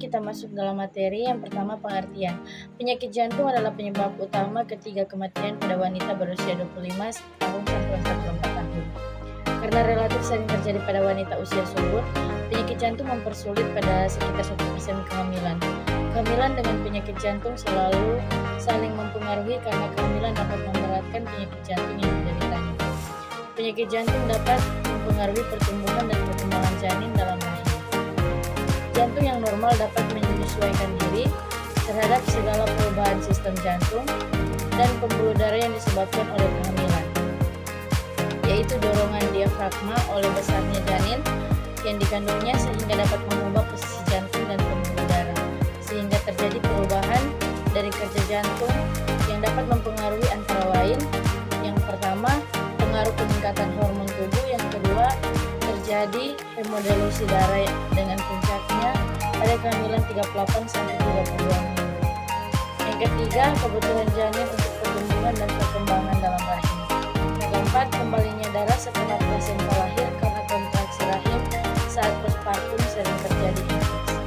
kita masuk dalam materi. Yang pertama, pengertian. Penyakit jantung adalah penyebab utama ketiga kematian pada wanita berusia 25 tahun sampai 44 tahun. Karena relatif sering terjadi pada wanita usia subur, penyakit jantung mempersulit pada sekitar 1% kehamilan. Kehamilan dengan penyakit jantung selalu saling mempengaruhi karena kehamilan dapat memberatkan penyakit jantung yang dideritanya. Penyakit jantung dapat mempengaruhi pertumbuhan dan perkembangan janin dalam rahim. Jantung yang normal dapat menyesuaikan diri terhadap segala perubahan sistem jantung dan pembuluh darah yang disebabkan oleh kehamilan, yaitu dorongan diafragma oleh besarnya janin yang dikandungnya sehingga dapat mengubah posisi jantung dan pembuluh darah, sehingga terjadi perubahan dari kerja jantung yang dapat mempengaruhi antara lain: yang pertama, pengaruh peningkatan hormon tubuh; yang kedua, terjadi hemodilusi darah dengan puncaknya pada kehamilan 38 sampai 32 minggu. Yang ketiga, kebutuhan janin untuk pertumbuhan dan perkembangan dalam rahim. Yang keempat, kembalinya darah setelah plasenta lahir karena kontraksi rahim saat postpartum sering terjadi infeksi.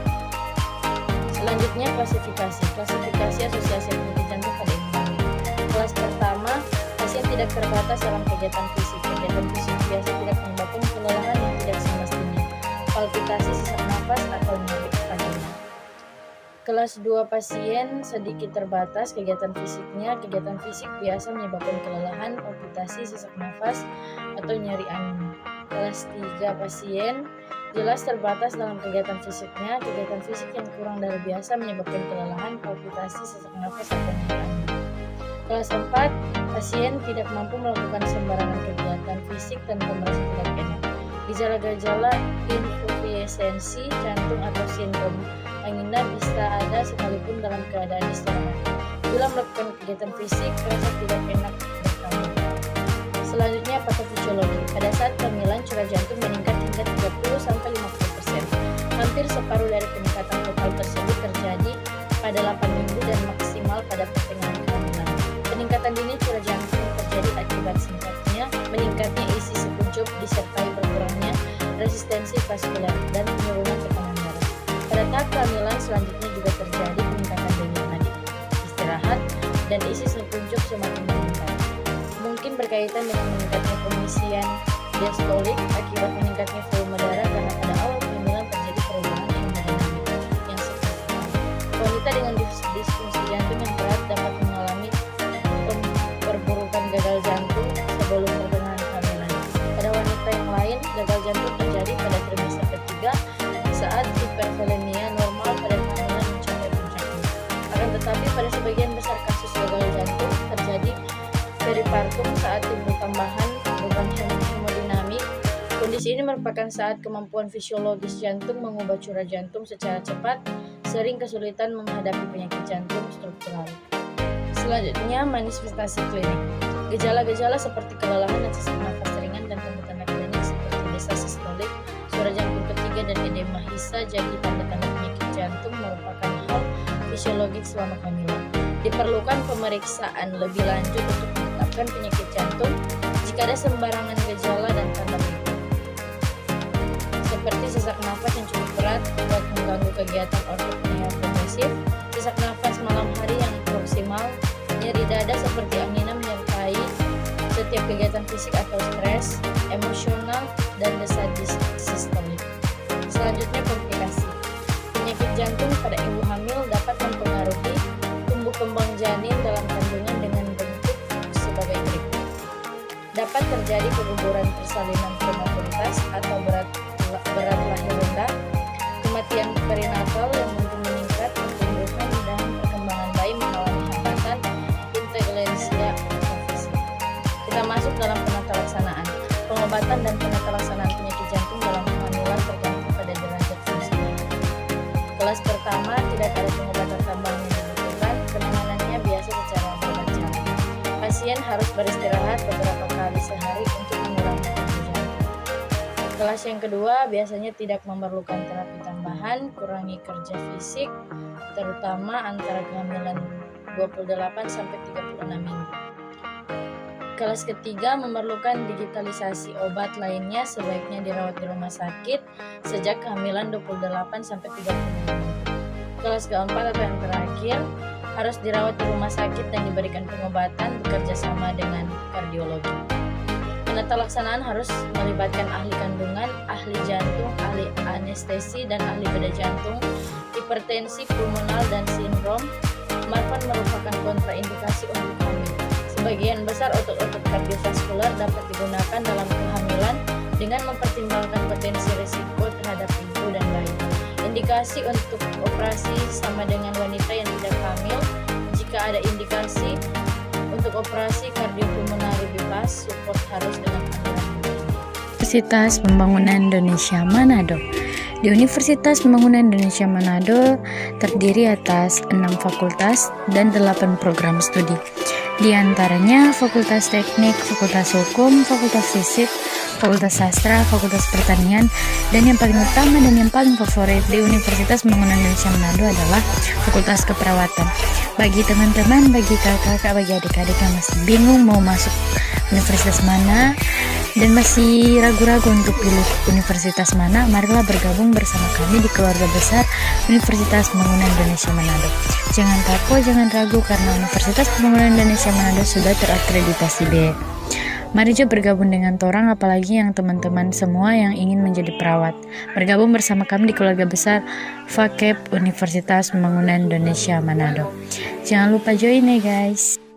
Selanjutnya, klasifikasi asosiasi penyakit jantung pada ibu hamil. Kelas pertama, pasien tidak terbatas dalam kegiatan fisik. Kegiatan fisik biasa tidak menyebabkan kelelahan yang tidak semestinya, palpitasi, sesak nafas, atau nyeri vagina. Kelas 2, pasien sedikit terbatas kegiatan fisiknya. Kegiatan fisik biasa menyebabkan kelelahan, palpitasi, sesak nafas, atau nyeri angin. Kelas 3, pasien jelas terbatas dalam kegiatan fisiknya. Kegiatan fisik yang kurang dari biasa menyebabkan kelelahan, palpitasi, sesak nafas, atau nyeri angin. Kelas 4, pasien tidak mampu melakukan sembarangan kegiatan fisik tanpa merasa tidak enak. Gejala-gejala insufisensi jantung atau sindrom angina bisa ada sekalipun dalam keadaan istirahat. Bila melakukan kegiatan fisik, rasa tidak enak bertambah. Selanjutnya, patofisiologi. Pada saat kehamilan, curah jantung meningkat hingga 30-50%. Hampir separuh dari peningkatan total tersebut terjadi pada 8 minggu dan maksimal pada pertengahan kehamilan. Peningkatan dini curah jantung terjadi akibat meningkatnya isi sekuncup disertai berkurangnya resistensi vaskular dan penurunan tekanan darah. Pada tahap kehamilan selanjutnya juga terjadi peningkatan denyut nadi, istirahat, dan isi sekuncup semakin meningkat. Mungkin berkaitan dengan meningkatnya pengisian diastolik akibat meningkatnya volume darah karena pada awal kehamilan terjadi perubahan hemodinamik yang signifikan. Wanita dengan disfungsi jantung yang berat dapat mengalami perburukan gagal jantung sebelum pertengahan kehamilan. Pada wanita yang lain, gagal jantung terjadi pada trimester ketiga saat hipervolemia normal pada kehamilan mencapai puncaknya. Akan tetapi pada sebagian besar kasus gagal jantung terjadi peripartum saat timbul tambahan beban hemodinamik. Kondisi ini merupakan saat kemampuan fisiologis jantung mengubah curah jantung secara cepat, sering kesulitan menghadapi penyakit jantung struktural. Selanjutnya, manifestasi klinik. Gejala-gejala seperti kelelahan dan sesak nafas ringan dan tanda-tanda klinik seperti desas sistolik, suara jantung ketiga, dan edema hisa jadi tanda-tanda penyakit jantung merupakan hal fisiologis selama kehamilan. Diperlukan pemeriksaan lebih lanjut untuk menetapkan penyakit jantung jika ada sembarangan gejala dan tanda berikut, seperti sesak nafas yang cukup berat dapat mengganggu kegiatan ortopnea progresif, sesak nafas malam hari yang proksimal, nyeri dada seperti angina menyertai setiap kegiatan fisik atau stres, emosional, dan desas sistolik. Selanjutnya, komplikasi. Penyakit jantung pada ibu hamil dapat mempengaruhi tumbuh kembang janin dalam kandungan dengan bentuk sebagai berikut. Dapat terjadi keguguran persalinan prematuritas atau berat lahir rendah, kematian perinatal yang mungkin meningkat, pertumbuhan dan perkembangan bayi mengalami hambatan, integrasia fisik. Kita masuk dalam penata laksanaan. Pengobatan dan penata laksanaan penyakit jantung dalam kehamilan tergantung pada derajat fungsi. Kelas pertama, tidak ada pengobatan tambahan yang dibutuhkan. Penanganannya biasa secara bermacam. Pasien harus beristirahat beberapa kali sehari untuk mengurangi keguguran. Kelas yang kedua biasanya tidak memerlukan terapi tambahan, kurangi kerja fisik, terutama antara kehamilan 28-36 minggu. Kelas ketiga memerlukan digitalisasi obat lainnya, sebaiknya dirawat di rumah sakit sejak kehamilan 28-30 minggu. Kelas keempat atau yang terakhir harus dirawat di rumah sakit dan diberikan pengobatan bekerja sama dengan kardiologi. Penata laksanaan harus melibatkan ahli kandungan, ahli jantung, ahli anestesi, dan ahli bedah jantung. Hipertensi pulmonal dan sindrom Marfan merupakan kontraindikasi untuk hamil. Sebagian besar otot-otot kardiovaskular dapat digunakan dalam kehamilan dengan mempertimbangkan potensi risiko terhadap ibu dan bayi. Indikasi untuk operasi sama dengan wanita yang tidak hamil. Jika ada indikasi untuk operasi kardiopulmonari bypass, support harus dengan aturan. Universitas Pembangunan Indonesia Manado. Di Universitas Pembangunan Indonesia Manado terdiri atas 6 fakultas dan 8 program studi. Di antaranya Fakultas Teknik, Fakultas Hukum, Fakultas Fisik, Fakultas Sastra, Fakultas Pertanian, dan yang paling utama dan yang paling favorit di Universitas Pembangunan Indonesia Manado adalah Fakultas Keperawatan. Bagi teman-teman, bagi kakak-kakak, bagi adik-adik yang masih bingung mau masuk universitas mana dan masih ragu-ragu untuk pilih universitas mana, marilah bergabung bersama kami di keluarga besar Universitas Pembangunan Indonesia Manado. Jangan takut, jangan ragu, karena Universitas Pembangunan Indonesia Manado sudah terakreditasi B. Mari coba bergabung dengan Torang, apalagi yang teman-teman semua yang ingin menjadi perawat. Bergabung bersama kami di keluarga besar FAKEP Universitas Pembangunan Indonesia Manado. Jangan lupa join ya guys.